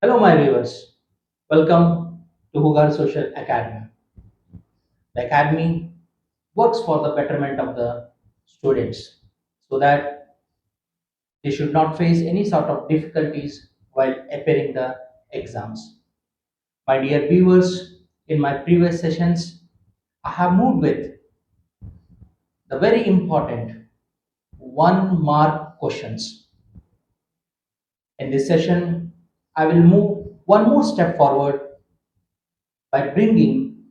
Hello, my viewers. Welcome to Hugar Social Academy. The academy works for the betterment of the students so that they should not face any sort of difficulties while appearing the exams. My dear viewers, in my previous sessions, I have moved with the very important 1 mark questions. In this session, I will move one more step forward by bringing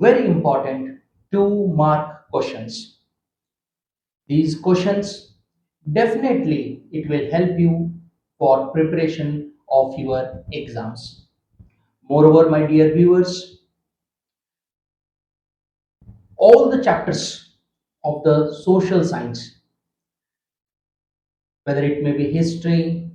very important 2 mark questions. These questions definitely it will help you for preparation of your exams. Moreover, my dear viewers, all the chapters of the social science, whether it may be history,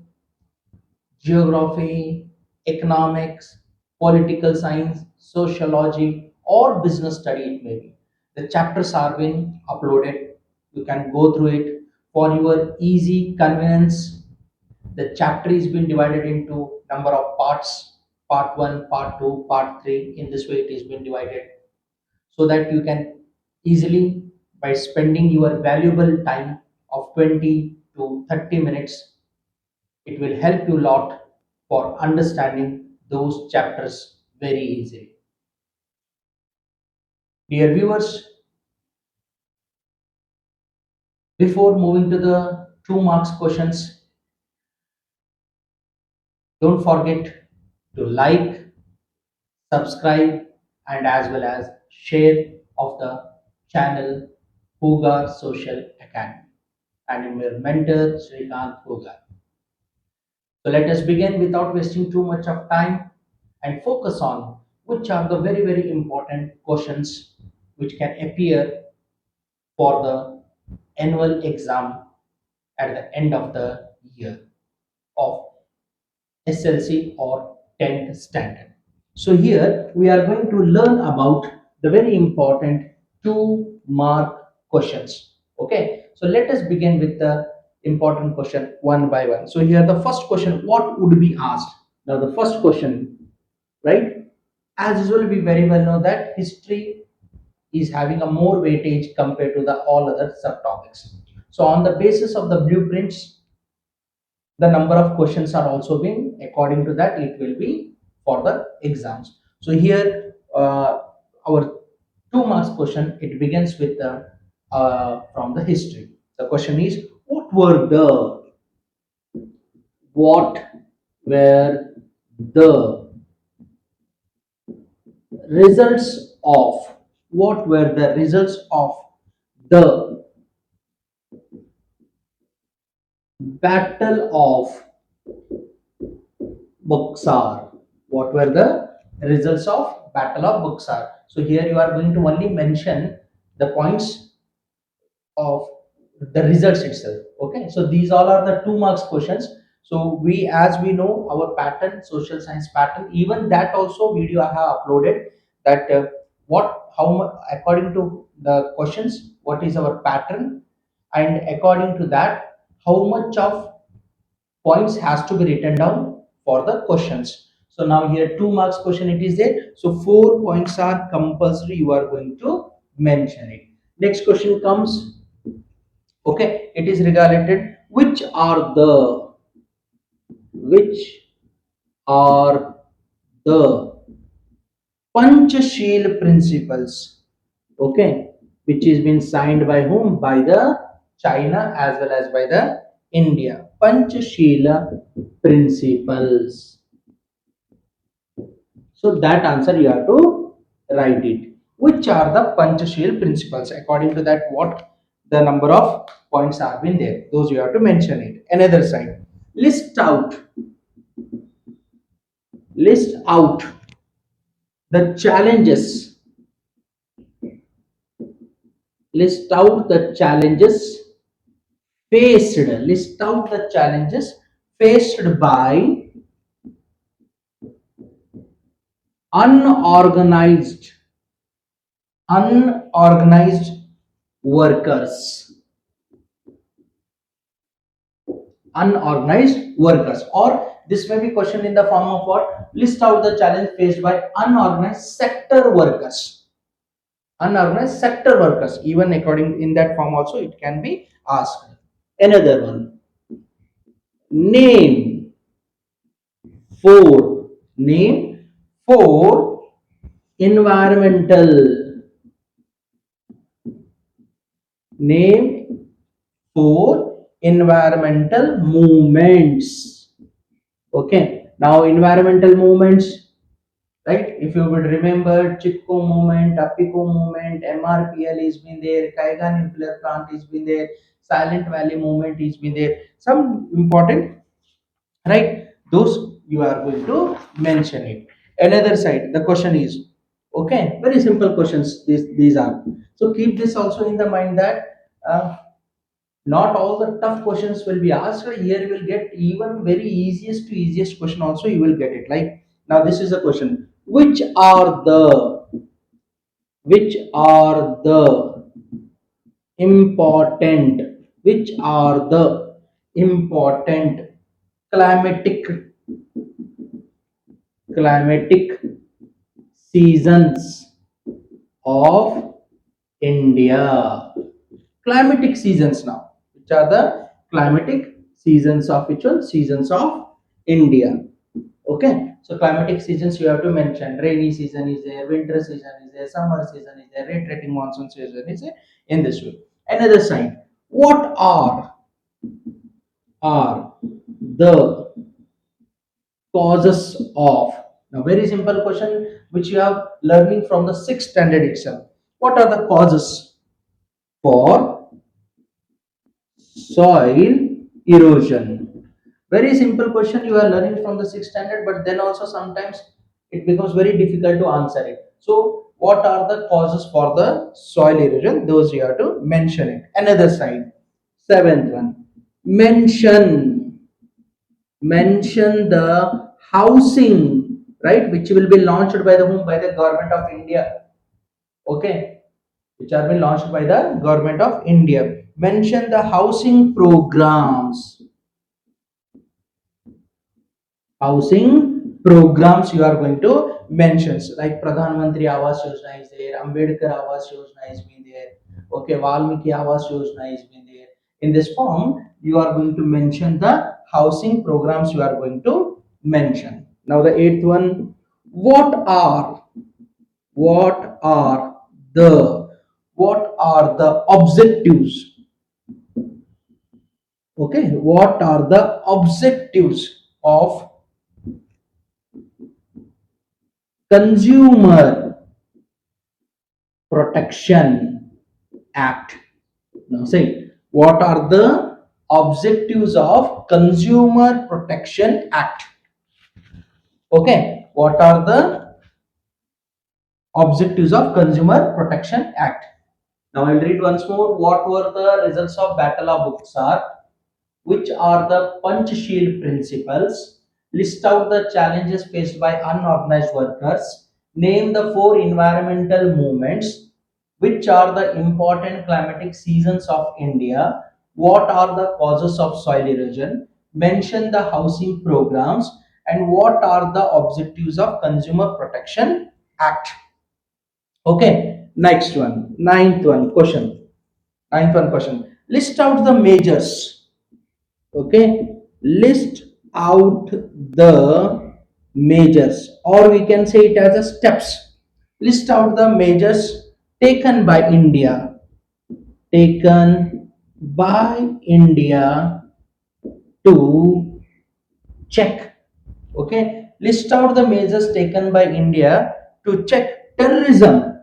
geography, economics, political science, sociology, or business study it may be. The chapters are being uploaded. You can go through it for your easy convenience. The chapter is been divided into number of parts, part 1, part 2, part 3. In this way it is been divided so that you can easily, by spending your valuable time of 20 to 30 minutes, it will help you a lot for understanding those chapters very easily. Dear viewers, before moving to the 2 marks questions, don't forget to like, subscribe, and as well as share of the channel Huga Social Academy. And I'm your mentor Srikant Huga. So let us begin without wasting too much of time and focus on which are the very important questions which can appear for the annual exam at the end of the year of SLC or 10th standard. So here we are going to learn about the very important 2 mark questions. Okay, so let us begin with the important question one by one. So here the first question, what would be asked? Now the first question, right? As usual, we very well know that history is having a more weightage compared to the all other subtopics. So on the basis of the blueprints, the number of questions are also being according to that it will be for the exams. So here our 2 marks question it begins with the from the history. The question is what were the results of what were the results of the battle of Buxar. What were the results of Battle of Buxar? So here you are going to only mention the points of the results itself. Okay, so these all are the 2 marks questions. So we, as we know, our pattern, social science pattern, even that also video I have uploaded. That what how much according to the questions, what is our pattern, and according to that, how much of points has to be written down for the questions. So now here 2 marks question it is there. So 4 points are compulsory. You are going to mention it. Next question comes. Okay, it is regarded which are the Panchashil principles. Okay, which is been signed by whom? By the China as well as by the India. Panchashila principles. So that answer you have to write it. Which are the Panchashil principles? According to that, what the number of points are been there? Those you have to mention it. Another side. List out. List out the challenges. List out the challenges faced. List out the challenges faced by unorganized unorganized workers, unorganized workers or This may be question in the form of what? List out the challenge faced by unorganized sector workers. Unorganized sector workers. Even according in that form also it can be asked. Another one. Name four. Name four environmental. Name four environmental movements. Okay. Now environmental movements, right? If you would remember, Chipko movement, Appico movement, MRPL has been there, Kaiga nuclear plant has been there, Silent Valley movement has been there. Some important, right? Those you are going to mention it. Another side, the question is, okay, very simple questions. These are. So keep this also in the mind that. Not all the tough questions will be asked here. You will get even very easiest to easiest question also you will get it. Like now this is a question, which are the important which are the important climatic climatic seasons of India. Climatic seasons now. Which are the climatic seasons of which one? Seasons of India. Okay. So climatic seasons you have to mention. Rainy season is there, winter season is there, summer season is there, rotating monsoon season is there. In this way. Another sign. What are the causes of? Now very simple question which you have learning from the sixth standard itself. What are the causes for soil erosion? Very simple question you are learning from the sixth standard, but then also sometimes it becomes very difficult to answer it. So, what are the causes for the soil erosion? Those you have to mention it. Another side, seventh one. Mention the housing, right, which will be launched by the whom? By the government of India. Okay, which are being launched by the government of India. Mention the housing programs you are going to mention. So, like Pradhan Mantri Awas Yojana is there, Ambedkar Awas Yojana is been there, okay, Valmiki Awas Yojana is been there. In this form, you are going to mention the housing programs you are going to mention. Now the eighth one, what are what are what are the objectives? Okay, what are the objectives of Consumer Protection Act? Now say, what are the objectives of Consumer Protection Act? Okay, what are the objectives of Consumer Protection Act? Now I'll read once more. What were the results of Battle of Buxar? Which are the punch shield principles? List out the challenges faced by unorganized workers. Name the four environmental movements. Which are the important climatic seasons of India? What are the causes of soil erosion? Mention the housing programs. And what are the objectives of Consumer Protection Act? Okay, next one, ninth one question. Ninth one question. List out the measures. Okay, list out the measures, or we can say it as a steps. List out the measures taken by India to check. Okay, list out the measures taken by India to check terrorism.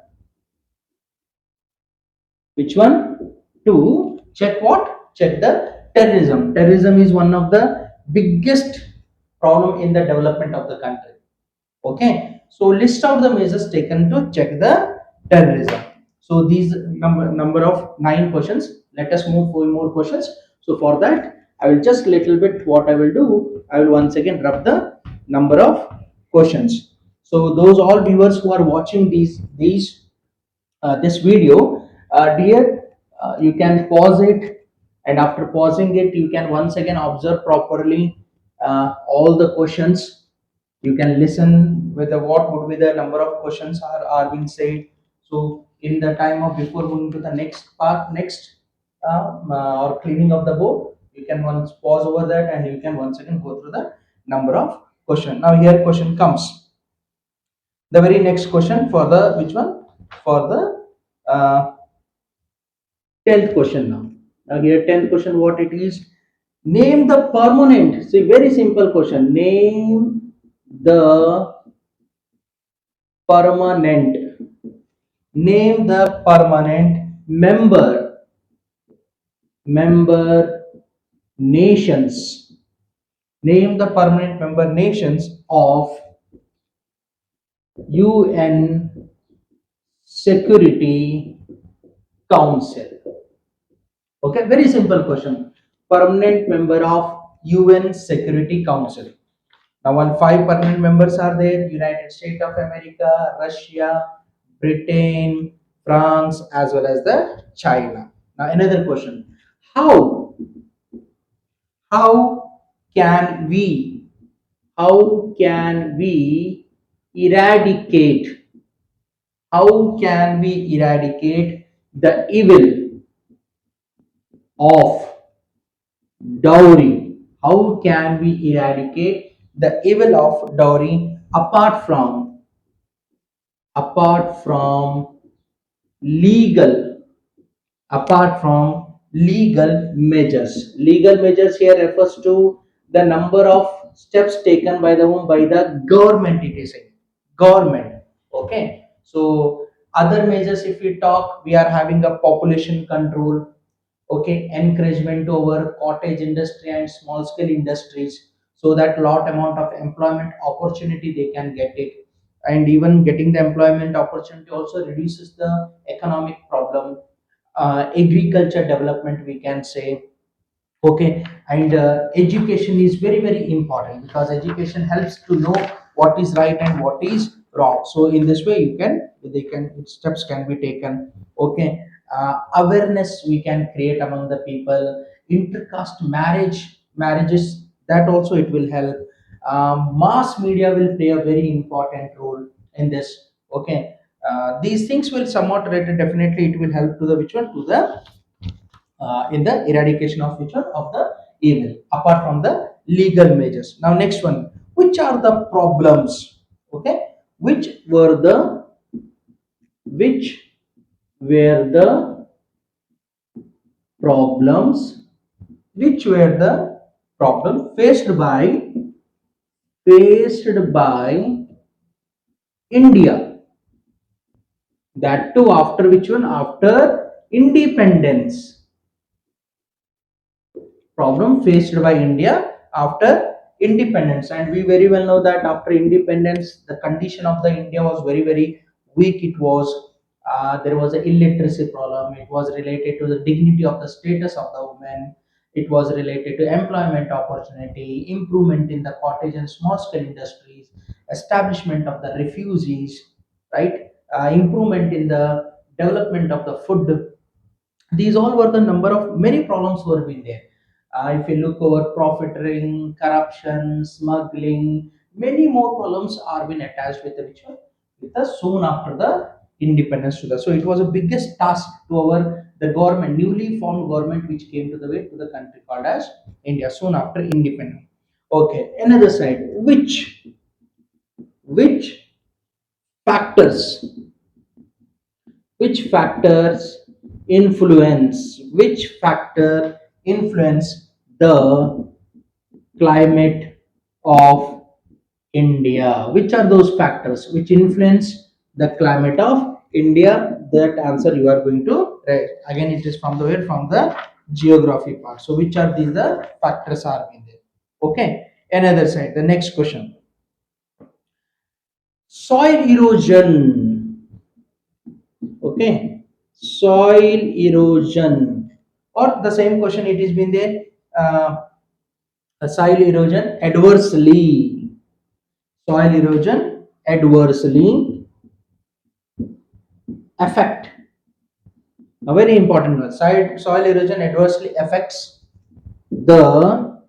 Which one? To check what? Check the terrorism. Terrorism is one of the biggest problem in the development of the country. Okay, so list out the measures taken to check the terrorism. So these number of 9 questions. Let us move for more questions. So for that, I will just little bit what I will do. I will once again rub the number of questions. So those all viewers who are watching this video, dear, you can pause it, and after pausing it, you can once again observe properly all the questions. You can listen whether what would be the number of questions are being said. So in the time of before going to the next part, next or cleaning of the board, you can once pause over that and you can once again go through the number of question. Now here question comes. The very next question for the which one? For the 10th question now. Now here 10th question what it is? Name the permanent. See very simple question. Name the permanent. Name the permanent member nations. Name the permanent member nations of UN Security Council. Okay, very simple question. Permanent member of UN Security Council. Now, one five permanent members are there: United States of America, Russia, Britain, France, as well as the China. Now, another question: How how can we how can we eradicate how can we eradicate the evil of dowry? How can we eradicate the evil of dowry apart from legal legal measures? Legal measures here refers to the number of steps taken by the government. It is a government. Okay, so other measures, if we talk, we are having a population control. Okay, encouragement over cottage industry and small scale industries, so that lot amount of employment opportunity they can get it. And even getting the employment opportunity also reduces the economic problem. Agriculture development, we can say. Okay, and education is very very important, because education helps to know what is right and what is wrong. So in this way you can they can steps can be taken. Okay, awareness we can create among the people. Intercaste marriages, that also it will help. Mass media will play a very important role in this. Okay, these things will somewhat related. Definitely it will help to the which one, to the in the eradication of which one, of the evil, apart from the legal measures. Now next one, which are the problems? Okay, which were the which were the problems which were the problem faced by India, that too after which one, after independence. Problem faced by India after independence. And we very well know that after independence, the condition of the India was very, very weak. It was there was an illiteracy problem. It was related to the dignity of the status of the women. It was related to employment opportunity, improvement in the cottage and small scale industries, establishment of the refugees, right? Improvement in the development of the food. These all were the number of many problems were been there. If you look over profiteering, corruption, smuggling, many more problems are been attached with the which one, with the soon after the independence to the. So it was a biggest task to our the government, newly formed government, which came to the way to the country called as India soon after independence. Okay, another side, which factors which factors influence the climate of India? Which are those factors which influence the climate of India? That answer you are going to write. Again, it is from the where, from the geography part. So which are these the factors are in there? Okay. Another side. The next question. Soil erosion. Okay, soil erosion, or the same question it has been there. uh, Soil erosion adversely affect, a very important one. Soil erosion adversely affects the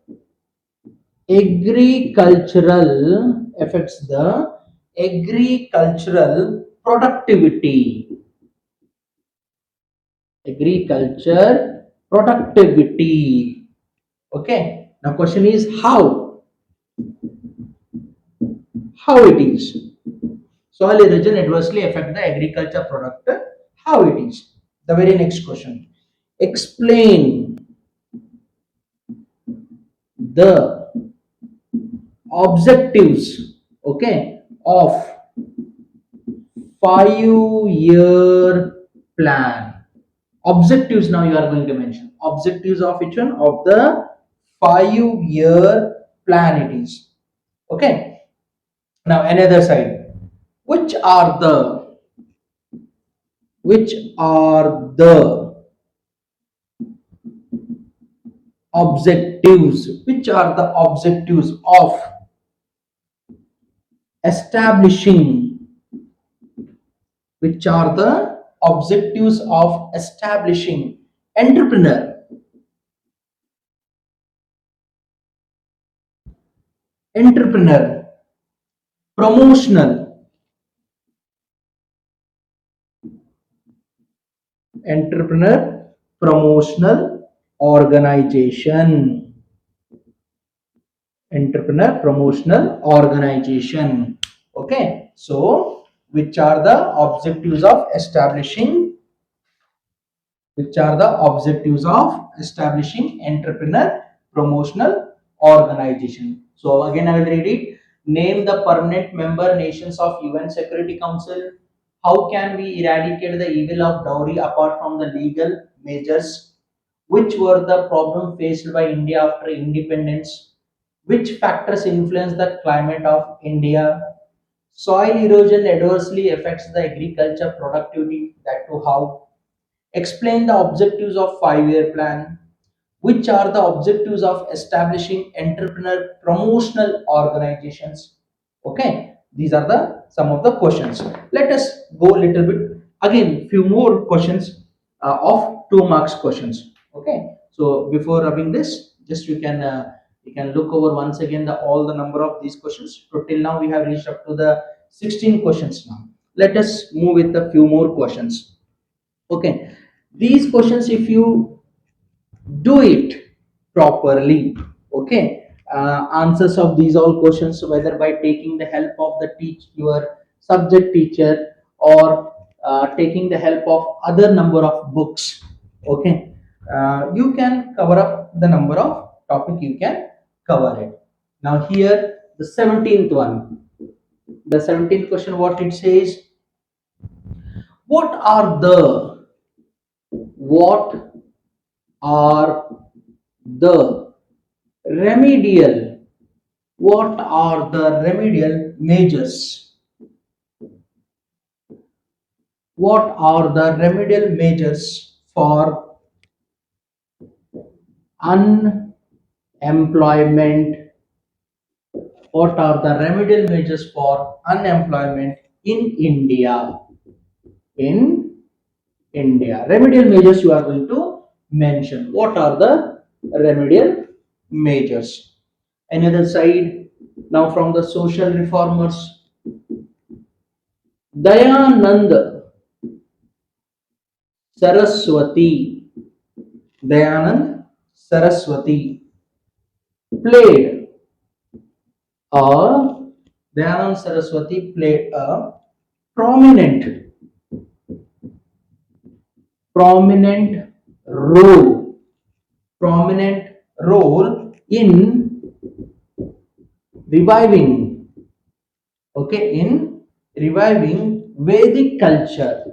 Agricultural affects the agricultural productivity. Agriculture productivity. Okay. Now question is how it is. Soil erosion adversely affect the agriculture product. How it is. The very next question. Explain the objectives, okay, of 5-year plan. Objectives, now you are going to mention objectives of each one of the 5-year plan it is. Okay. Now another side. Which are the which are the which are the objectives of establishing which are the objectives of establishing entrepreneur promotional entrepreneur promotional organization entrepreneur promotional organization. Okay, so which are the objectives of establishing which are the objectives of establishing entrepreneur promotional organization. So again I will read it. Name the permanent member nations of UN Security Council. How can we eradicate the evil of dowry apart from the legal measures? Which were the problem faced by India after independence? Which factors influence the climate of India? Soil erosion adversely affects the agriculture productivity. That too how? Explain the objectives of 5-year plan. Which are the objectives of establishing entrepreneur promotional organizations? Okay, these are the some of the questions. Let us go a little bit again. Few more questions of 2 marks questions. Okay, so before rubbing this, just you can look over once again the all the number of these questions. So till now we have reached up to the 16 questions now. Let us move with a few more questions. Okay, these questions, if you do it properly, okay, answers of these all questions, whether by taking the help of the your subject teacher or taking the help of other number of books, okay, you can cover up the number of topic you can cover it. Now here the 17th one, the 17th question, what it says: what are the what are the remedial what are the remedial measures what are the remedial measures for unemployment what are the remedial measures for unemployment in India remedial measures you are going to mention what are the remedial measures. Another side, now from the social reformers, Dayanand Saraswati, Dayanand Saraswati played a Dayanand Saraswati played a prominent prominent role prominent role in reviving, okay, in reviving Vedic culture,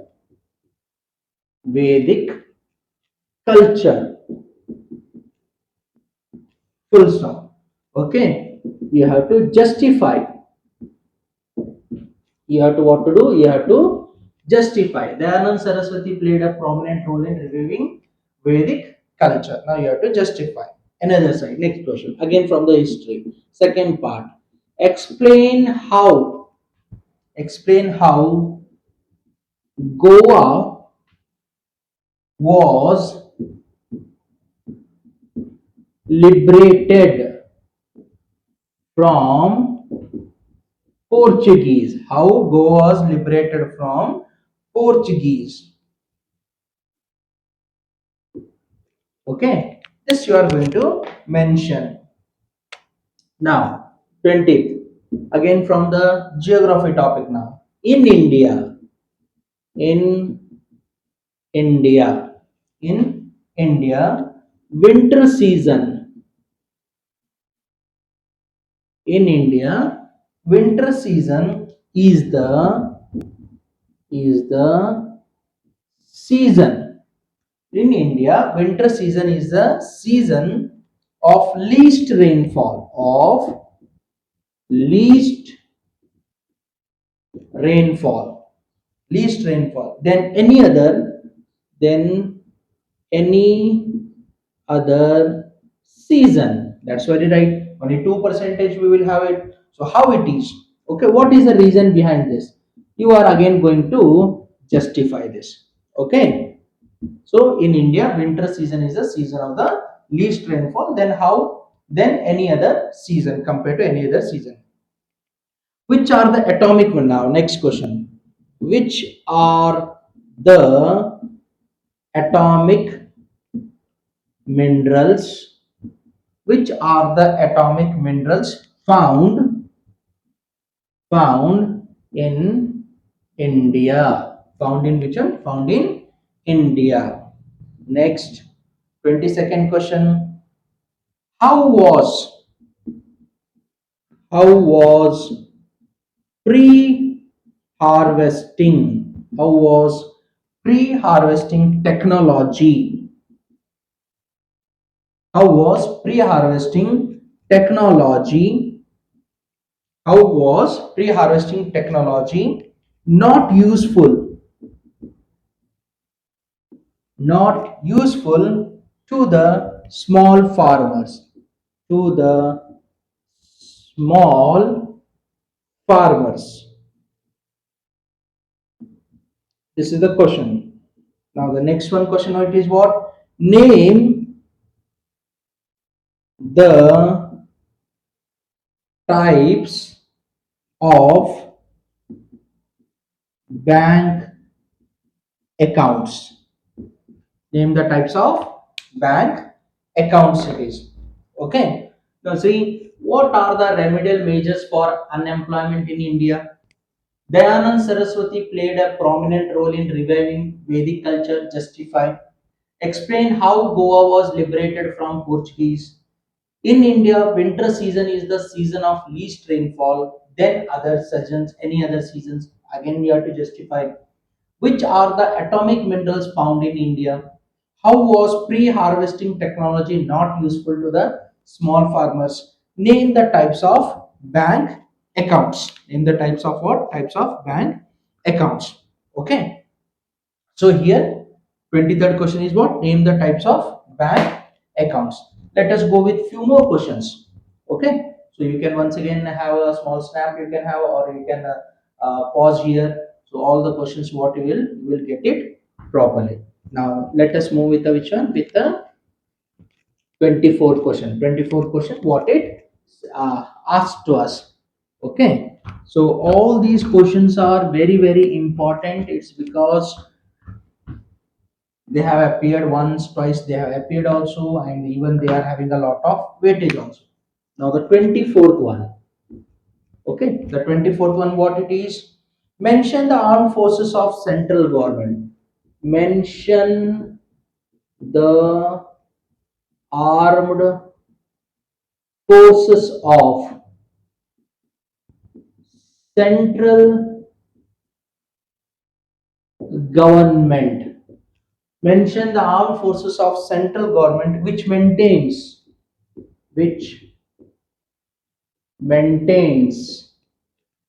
full stop. Okay, you have to justify, you have to what to do, you have to justify. Dayanand Saraswati played a prominent role in reviving Vedic culture. Now you have to justify. Another side, next question again from the history, second part. Explain how Goa was liberated from Portuguese. How Goa was liberated from Portuguese. Okay, this you are going to mention. Now, 20th. Again from the geography topic now. In India, in India, winter season. In India, winter season is the season. In India, winter season is the season of least rainfall. Least rainfall. Least rainfall. Then any other season. That's very right. Only 2 percentage we will have it. So how it is? Okay, what is the reason behind this? You are again going to justify this. Okay. So in India, winter season is the season of the least rainfall. Then how? Then any other season compared to any other season. Which are the atomic now? Next question. Which are the atomic minerals? Which are the atomic minerals found in India? Found in which one? Found in India. Next, 22nd question. How was how was pre-harvesting? How was pre-harvesting technology? How was pre-harvesting technology? How was pre-harvesting technology not useful? Not useful to the small farmers. To the small farmers. This is the question. Now the next one question it is what? Name the types of bank accounts. Name the types of bank accounts it is. Okay. Now see what are the remedial measures for unemployment in India? Dayanand Saraswati played a prominent role in reviving Vedic culture. Justify. Explain how Goa was liberated from Portuguese. In India, winter season is the season of least rainfall. Then other seasons, any other seasons. Again, you have to justify. Which are the atomic minerals found in India? How was pre-harvesting technology not useful to the small farmers? Name the types of bank accounts. Name the types of what? Types of bank accounts. Okay. So here, 23rd question is what? Name the types of bank accounts. Let us go with few more questions. Okay. So you can once again have a small snap you can have, or you can pause here. So all the questions what you will get it properly. Now let us move with the which one? With the 24th question. 24th question what it asked to us. Okay. So all these questions are very very important. It's because they have appeared once twice, they have appeared also, and even they are having a lot of weightage also. Now the 24th one. Okay, the 24th one what it is? Mention the armed forces of central government. Mention the armed forces of central government. Mention the armed forces of central government which maintains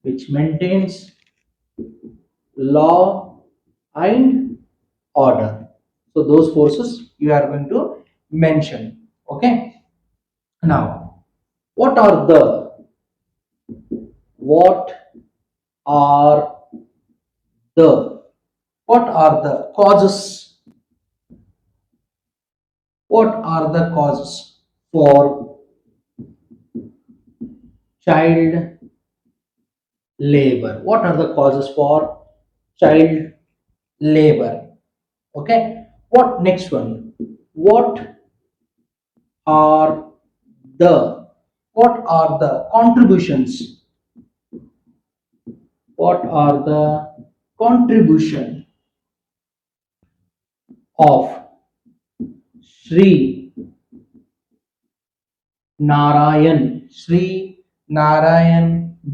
which maintains law and order. So those forces you are going to mention. Okay. Now, what are the what are the what are the causes? What are the causes for child labor. What are the causes for child labor? Okay. What next one? What are the contributions? What are the contribution of Sri Narayan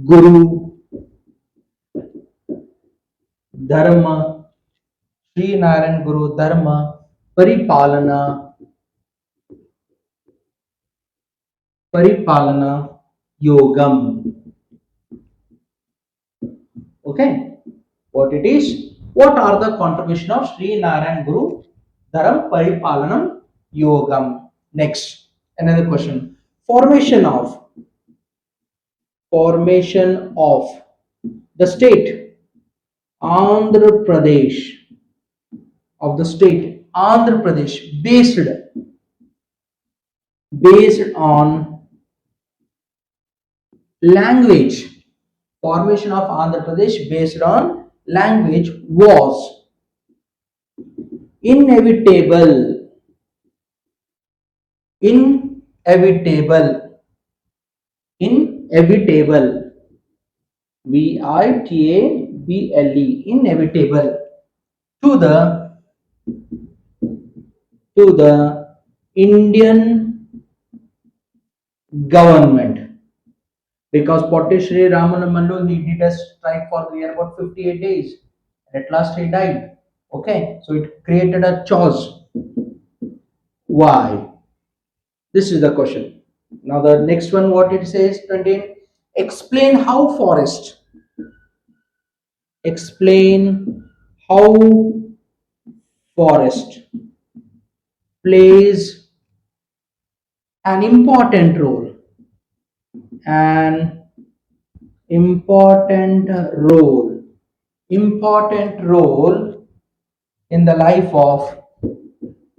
Guru Dharma Sri Narayan Guru Dharma Paripalana Paripalana Yogam. Okay, what it is? What are the contribution of Sri Narayan Guru Dharam Paripalanam Yogam? Next, another question. Formation of formation of the state Andhra Pradesh of the state Andhra Pradesh based on language. Formation of Andhra Pradesh based on language was inevitable inevitable inevitable inevitable to the Indian government, because Potti Sri Ramanamandu he did a strike for near about 58 days. At last he died. Okay, so it created a chores. Why? This is the question. Now the next one, what it says, 20. Explain how explain how forest plays an an important important role in the life of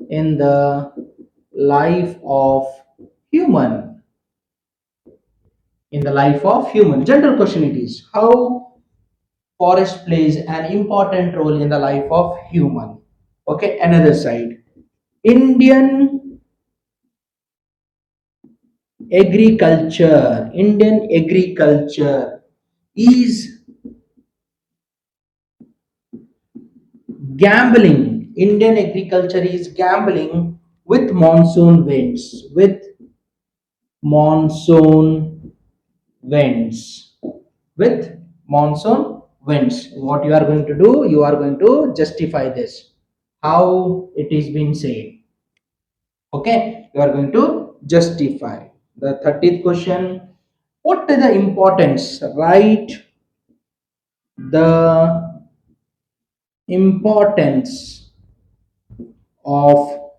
in the life of human in the life of human. General question it is, how forest plays an important role in the life of human. Okay, another side. Indian Indian agriculture is gambling. Indian agriculture is gambling with monsoon winds, with monsoon winds. What you are going to do? You are going to justify this. How it is being said. Okay, you are going to justify. The 30th question. What is the importance? Write the importance of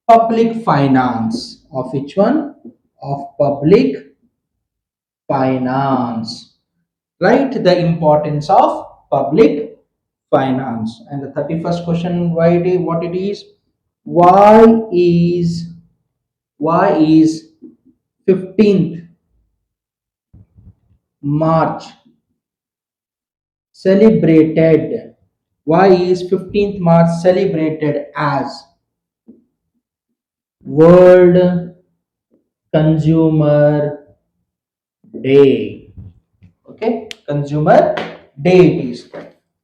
public finance. Of which one? Of public finance. Write the importance of public finance. And the 31st question, what it is? Why is why is 15th March celebrated? Why is 15th March celebrated as World Consumer Day? Okay, Consumer Day it is,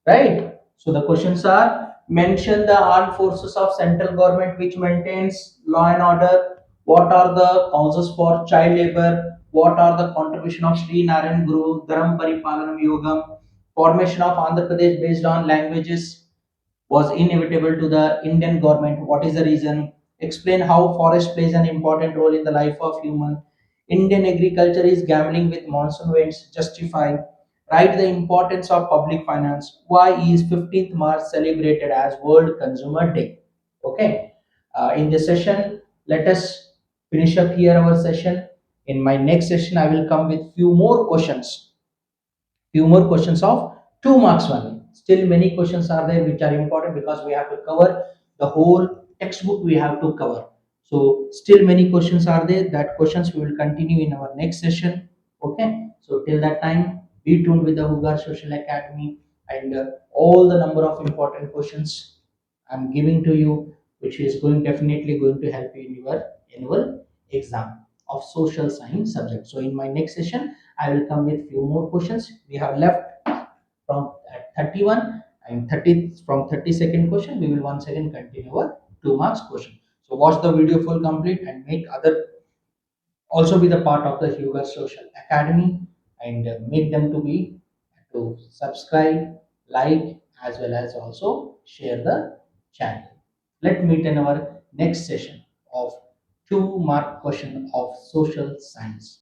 right? So the questions are: mention the armed forces of central government which maintains law and order. What are the causes for child labor? What are the contribution of Sri Narayan Guru Dharam Paripalanam Yogam? Formation of Andhra Pradesh based on languages was inevitable to the Indian government. What is the reason? Explain how forest plays an important role in the life of human. Indian agriculture is gambling with monsoon winds. Justify. Write the importance of public finance. Why is 15th March celebrated as World Consumer Day? Okay. In this session, let us finish up here our session. In my next session, I will come with few more questions of 2 marks only. Still many questions are there which are important because we have to cover the whole textbook we have to cover. So still many questions are there. That questions we will continue in our next session. Okay, so till that time, be tuned with the Hugar Social Academy, and all the number of important questions I'm giving to you, which is going definitely going to help you in your annual exam of social science subject. So in my next session, I will come with few more questions. We have left from at 31 and 30, from 32nd question. We will once again continue our 2 marks question. So watch the video full complete and make other also be the part of the Huger Social Academy, and make them to be to subscribe, like, as well as also share the channel. Let's meet in our next session of 2 mark question of social science.